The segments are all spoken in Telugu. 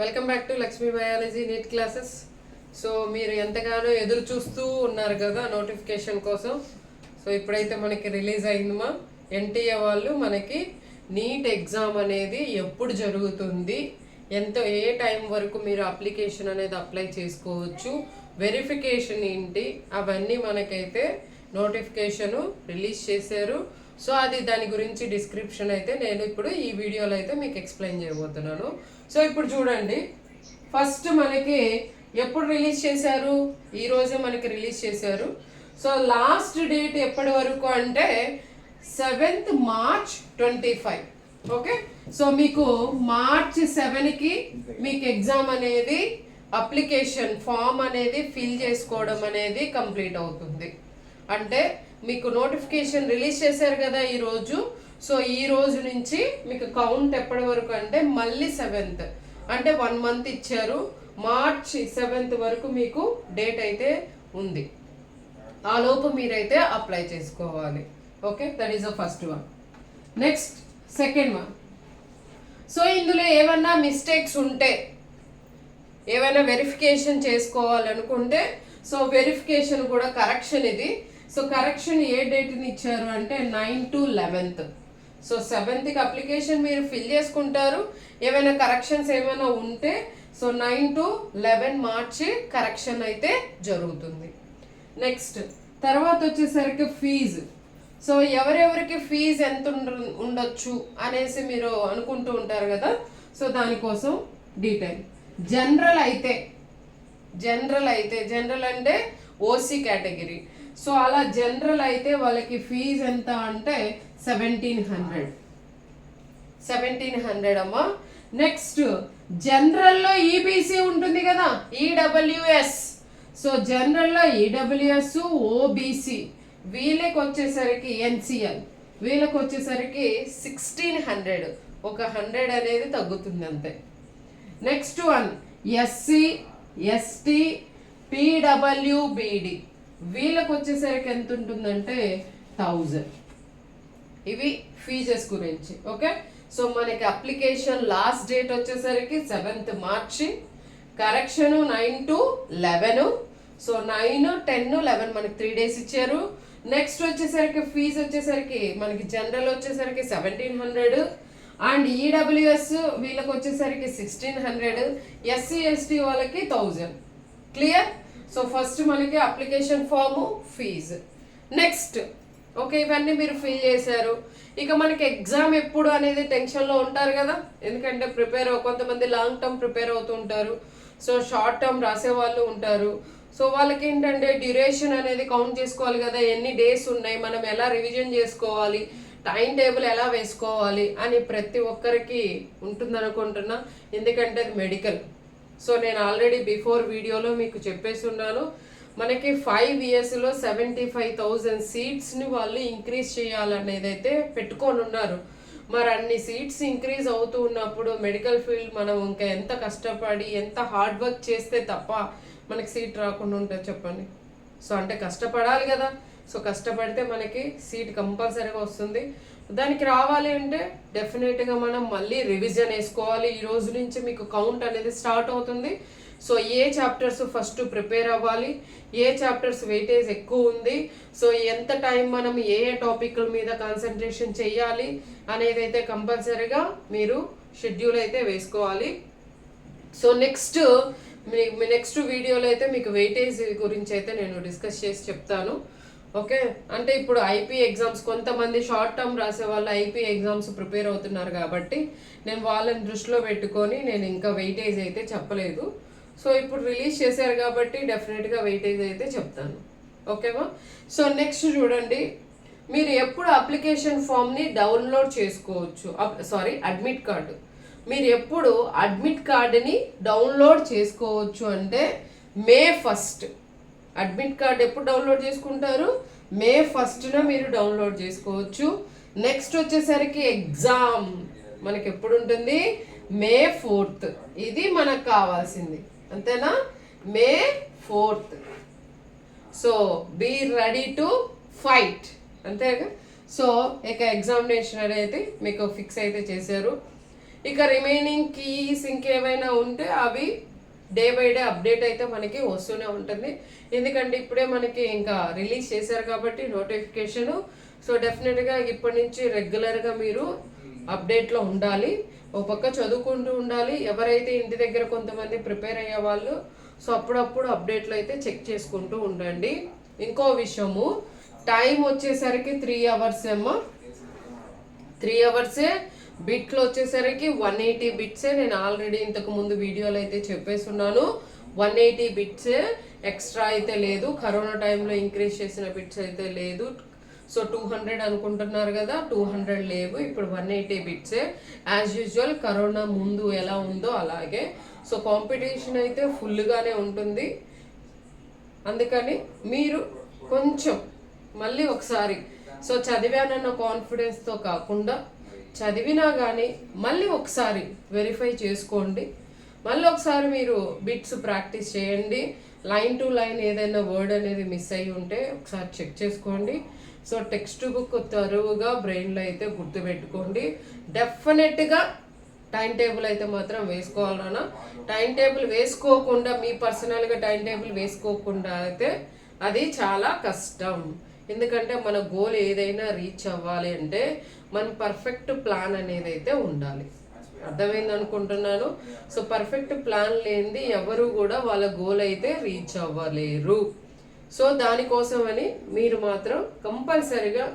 Welcome back to Lakshmi biology NEET classes. So మీరు ఎంతగానో ఎదురు చూస్తూ ఉన్నారు కదా నోటిఫికేషన్ కోసం. సో ఇప్పుడైతే మనకి రిలీజ్ అయిందమ్మా. ఎన్టీఏ వాళ్ళు మనకి నీట్ ఎగ్జామ్ అనేది ఎప్పుడు జరుగుతుంది, ఏ టైం వరకు మీరు అప్లికేషన్ అనేది అప్లై చేసుకోవచ్చు, వెరిఫికేషన్ ఏంటి, అవన్నీ మనకైతే నోటిఫికేషన్ రిలీజ్ చేశారు. సో అది దాని గురించి డిస్క్రిప్షన్ అయితే నేను ఇప్పుడు ఈ వీడియోలో అయితే మీకు ఎక్స్ప్లెయిన్ చేయబోతున్నాను. సో ఇప్పుడు చూడండి, ఫస్ట్ మనకి ఎప్పుడు రిలీజ్ చేశారు, ఈ రోజే మనకి రిలీజ్ చేశారు. సో లాస్ట్ డేట్ ఎప్పటి వరకు అంటే 7th March 25. ఓకే, సో మీకు March 7కి మీకు ఎగ్జామ్ అనేది అప్లికేషన్ ఫామ్ అనేది ఫిల్ చేసుకోవడం అనేది కంప్లీట్ అవుతుంది. అంటే మీకు నోటిఫికేషన్ రిలీజ్ చేశారు కదా ఈరోజు. సో ఈ రోజు నుంచి మీకు కౌంట్ ఎప్పటి వరకు అంటే మళ్ళీ 7th, అంటే 1 month ఇచ్చారు. March 7th వరకు మీకు డేట్ అయితే ఉంది. ఆ లోపు మీరైతే అప్లై చేసుకోవాలి. Okay, that is the first one. Next second one. So ఇందులో ఏమన్నా మిస్టేక్స్ ఉంటే, ఏమైనా వెరిఫికేషన్ చేసుకోవాలనుకుంటే, సో వెరిఫికేషన్ కూడా కరెక్షన్ ఇది. సో కరెక్షన్ ఏ డేట్ని ఇచ్చారు అంటే 9 to 11th. So 7th application మీరు ఫిల్ చేసుకుంటారు. ఏమైనా కరెక్షన్స్ ఏమైనా ఉంటే సో 9 to 11 March కరెక్షన్ అయితే జరుగుతుంది. నెక్స్ట్ తర్వాత వచ్చేసరికి ఫీజు. సో ఎవరెవరికి ఫీజు ఎంత ఉండొచ్చు అనేసి మీరు అనుకుంటూ ఉంటారు కదా. సో దానికోసం డీటెయిల్. జనరల్ అంటే ఓసీ కేటగిరీ. సో అలా జనరల్ అయితే వాళ్ళకి ఫీజు ఎంత అంటే 1700 అమ్మా. నెక్స్ట్ జనరల్లో ఈబీసీ ఉంటుంది కదా, ఈడబ్ల్యూఎస్. సో జనరల్లో ఈడబ్ల్యూఎస్, ఓబీసీ వీళ్ళకి వచ్చేసరికి ఎన్సిఎల్ వీళ్ళకి వచ్చేసరికి 1600, ఒక 100 అనేది తగ్గుతుంది అంతే. నెక్స్ట్ వన్ ఎస్సీ, ఎస్టీ, పీడబ్ల్యూబీడి వీళ్ళకి వచ్చేసరికి ఎంత ఉంటుందంటే 1000. ఇవి ఫీజెస్ గురించి. ఓకే, సో మనకి అప్లికేషన్ లాస్ట్ డేట్ వచ్చేసరికి 7th March, correction 9 to 11. So 9, 10, 11 మనకి 3 days ఇచ్చారు. నెక్స్ట్ వచ్చేసరికి ఫీజు వచ్చేసరికి మనకి జనరల్ వచ్చేసరికి 1700 అండ్ ఈడబ్ల్యూఎస్ వీళ్ళకి వచ్చేసరికి 1600, ఎస్సీ ఎస్టీ వాళ్ళకి 1000. క్లియర్? సో ఫస్ట్ మనకి application form, fee. Next okay, ఇవన్నీ మీరు ఫిల్ చేశారు. ఇక మనకి ఎగ్జామ్ ఎప్పుడు అనేది టెన్షన్లో ఉంటారు కదా, ఎందుకంటే కొంతమంది లాంగ్ టర్మ్ ప్రిపేర్ అవుతూ ఉంటారు. సో షార్ట్ టర్మ్ రాసే వాళ్ళు ఉంటారు. సో వాళ్ళకి ఏంటంటే డ్యూరేషన్ అనేది కౌంట్ చేసుకోవాలి కదా, ఎన్ని డేస్ ఉన్నాయి, మనం ఎలా రివిజన్ చేసుకోవాలి, టైం టేబుల్ ఎలా వేసుకోవాలి అని ప్రతి ఒక్కరికి ఉంటుందనుకుంటున్నా. ఎందుకంటే అది మెడికల్. సో నేను ఆల్రెడీ బిఫోర్ వీడియోలో మీకు చెప్పేసి ఉన్నాను, మనకి 5 yearsలో 75,000 సీట్స్ని వాళ్ళు ఇంక్రీజ్ చేయాలనేది అయితే పెట్టుకొని ఉన్నారు. మరి అన్ని సీట్స్ ఇంక్రీజ్ అవుతూ ఉన్నప్పుడు మెడికల్ ఫీల్డ్ మనం ఇంకా ఎంత కష్టపడి ఎంత హార్డ్ వర్క్ చేస్తే తప్ప మనకి సీట్ రాకుండా ఉంటుంది చెప్పండి. సో అంటే కష్టపడాలి కదా. సో కష్టపడితే మనకి సీట్ కంపల్సరీగా వస్తుంది. దానికి రావాలి అంటే డెఫినెట్గా మనం మళ్ళీ రివిజన్ వేసుకోవాలి. ఈ రోజు నుంచి మీకు కౌంట్ అనేది స్టార్ట్ అవుతుంది. సో ఏ చాప్టర్స్ ఫస్ట్ ప్రిపేర్ అవ్వాలి, ఏ చాప్టర్స్ వెయిటేజ్ ఎక్కువ ఉంది, సో ఎంత టైం మనం ఏ టాపిక్ల మీద కాన్సన్ట్రేషన్ చేయాలి అనేది అయితే కంపల్సరీగా మీరు షెడ్యూల్ అయితే వేసుకోవాలి. సో నెక్స్ట్ వీడియోలో అయితే మీకు వెయిటేజ్ గురించి అయితే నేను డిస్కస్ చేసి చెప్తాను. ఓకే, అంటే ఇప్పుడు ఐపీ ఎగ్జామ్స్ కొంతమంది షార్ట్ టర్మ్ రాసే వాళ్ళు ఐపీ ఎగ్జామ్స్ ప్రిపేర్ అవుతున్నారు కాబట్టి నేను వాళ్ళని దృష్టిలో పెట్టుకొని నేను ఇంకా వెయిటేజ్ అయితే చెప్పలేదు. సో ఇప్పుడు రిలీజ్ చేశారు కాబట్టి డెఫినెట్గా వెయిటేజ్ అయితే చెప్తాను. ఓకేవా? సో నెక్స్ట్ చూడండి, మీరు ఎప్పుడు అప్లికేషన్ ఫామ్ని డౌన్లోడ్ చేసుకోవచ్చు, అడ్మిట్ కార్డు మీరు ఎప్పుడు అడ్మిట్ కార్డుని డౌన్లోడ్ చేసుకోవచ్చు అంటే May 1st. అడ్మిట్ కార్డ్ ఎప్పుడు డౌన్లోడ్ చేసుకుంటారు? May 1st మీరు డౌన్లోడ్ చేసుకోవచ్చు. నెక్స్ట్ వచ్చేసరికి ఎగ్జామ్ మనకి ఎప్పుడు ఉంటుంది? May 4th. ఇది మనకు కావాల్సింది, అంతేనా? May 4th. So be ready to fight, అంతేగా. సో ఇక ఎగ్జామినేషన్ అనేది మీకు ఫిక్స్ అయితే చేశారు. ఇక రిమైనింగ్ కీస్ ఇంకేమైనా ఉంటే అవి డే బై డే అప్డేట్ అయితే మనకి వస్తూనే ఉంటుంది. ఎందుకంటే ఇప్పుడే మనకి ఇంకా రిలీజ్ చేశారు కాబట్టి నోటిఫికేషను. సో డెఫినెట్గా ఇప్పటి నుంచి రెగ్యులర్గా మీరు అప్డేట్లో ఉండాలి. ఒక పక్క చదువుకుంటూ ఉండాలి. ఎవరైతే ఇంటి దగ్గర కొంతమంది ప్రిపేర్ అయ్యే వాళ్ళు సో అప్పుడప్పుడు అప్డేట్లు అయితే చెక్ చేసుకుంటూ ఉండండి. ఇంకో విషయము, టైం వచ్చేసరికి 3 hours ఏమో, 3 hours. బిట్లు వచ్చేసరికి 180 బిట్సే. నేను ఆల్రెడీ ఇంతకు ముందు వీడియోలో అయితే చెప్పేస్తున్నాను. 180 బిట్సే, ఎక్స్ట్రా అయితే లేదు. కరోనా టైంలో ఇంక్రీజ్ చేసిన బిట్స్ అయితే లేదు. సో 200 అనుకుంటున్నారు కదా, 200 లేవు. ఇప్పుడు 180 బిట్సే. యాజ్ యూజువల్ కరోనా ముందు ఎలా ఉందో అలాగే. సో కాంపిటీషన్ అయితే ఫుల్గానే ఉంటుంది. అందుకని మీరు కొంచెం మళ్ళీ ఒకసారి సో చదివానన్న కాన్ఫిడెన్స్తో కాకుండా చదివినా కానీ మళ్ళీ ఒకసారి వెరిఫై చేసుకోండి. మళ్ళీ ఒకసారి మీరు బిట్స్ ప్రాక్టీస్ చేయండి. లైన్ టు లైన్ ఏదైనా వర్డ్ అనేది మిస్ అయ్యి ఉంటే ఒకసారి చెక్ చేసుకోండి. సో టెక్స్ట్ బుక్ తరువుగా బ్రెయిన్లో అయితే గుర్తుపెట్టుకోండి. డెఫినెట్గా టైం టేబుల్ అయితే మాత్రం వేసుకోవాలన్నా. టైం టేబుల్ వేసుకోకుండా మీ పర్సనల్గా టైం టేబుల్ వేసుకోకుండా అయితే అది చాలా కష్టం. ఎందుకంటే మన గోల్ ఏదైనా రీచ్ అవ్వాలి అంటే మన పర్ఫెక్ట్ ప్లాన్ అనేది అయితే ఉండాలి. అర్థమైంది అనుకుంటున్నాను. సో పర్ఫెక్ట్ ప్లాన్ లేనిది ఎవరు కూడా వాళ్ళ గోల్ అయితే రీచ్ అవ్వలేరు. సో దానికోసమని మీరు మాత్రం కంపల్సరిగా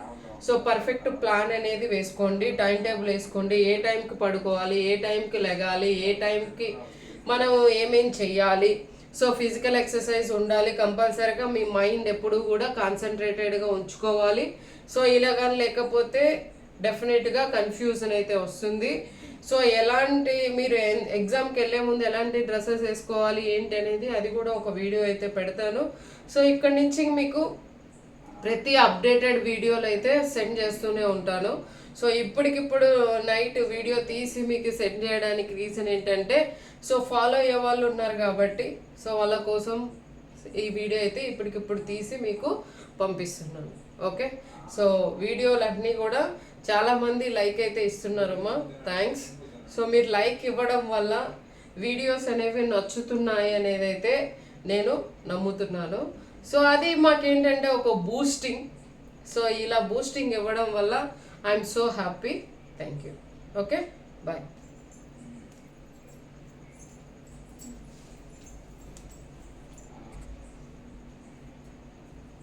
సో పర్ఫెక్ట్ ప్లాన్ అనేది వేసుకోండి. టైం టేబుల్ వేసుకోండి. ఏ టైంకి పడుకోవాలి, ఏ టైంకి లెగాలి, ఏ టైంకి మనం ఏమేం చెయ్యాలి. సో ఫిజికల్ ఎక్సర్సైజ్ ఉండాలి కంపల్సరీగా. మీ మైండ్ ఎప్పుడు కూడా కాన్సన్ట్రేటెడ్గా ఉంచుకోవాలి. సో ఇలా కానీ లేకపోతే డెఫినెట్గా కన్ఫ్యూజన్ అయితే వస్తుంది. సో ఎలాంటి మీరు ఎగ్జామ్కి వెళ్ళే ముందు ఎలాంటి డ్రెస్సెస్ వేసుకోవాలి ఏంటి అనేది అది కూడా ఒక వీడియో అయితే పెడతాను. సో ఇక్కడి నుంచి మీకు ప్రతి అప్డేటెడ్ వీడియోలు అయితే సెండ్ చేస్తూనే ఉంటాను. సో ఇప్పటికిప్పుడు నైట్ వీడియో తీసి మీకు సెండ్ చేయడానికి రీజన్ ఏంటంటే సో ఫాలో అయ్యే వాళ్ళు ఉన్నారు కాబట్టి సో వాళ్ళ కోసం ఈ వీడియో అయితే ఇప్పటికిప్పుడు తీసి మీకు పంపిస్తున్నాను. ఓకే, సో వీడియోలన్నీ కూడా చాలామంది లైక్ అయితే ఇస్తున్నారమ్మా, థ్యాంక్స్. సో మీరు లైక్ ఇవ్వడం వల్ల వీడియోస్ అనేవి నచ్చుతున్నాయి అనేది అయితే నేను నమ్ముతున్నాను. సో అది మాకేంటంటే ఒక బూస్టింగ్. సో ఇలా బూస్టింగ్ ఇవ్వడం వల్ల I'm so happy. Thank you. Okay, bye.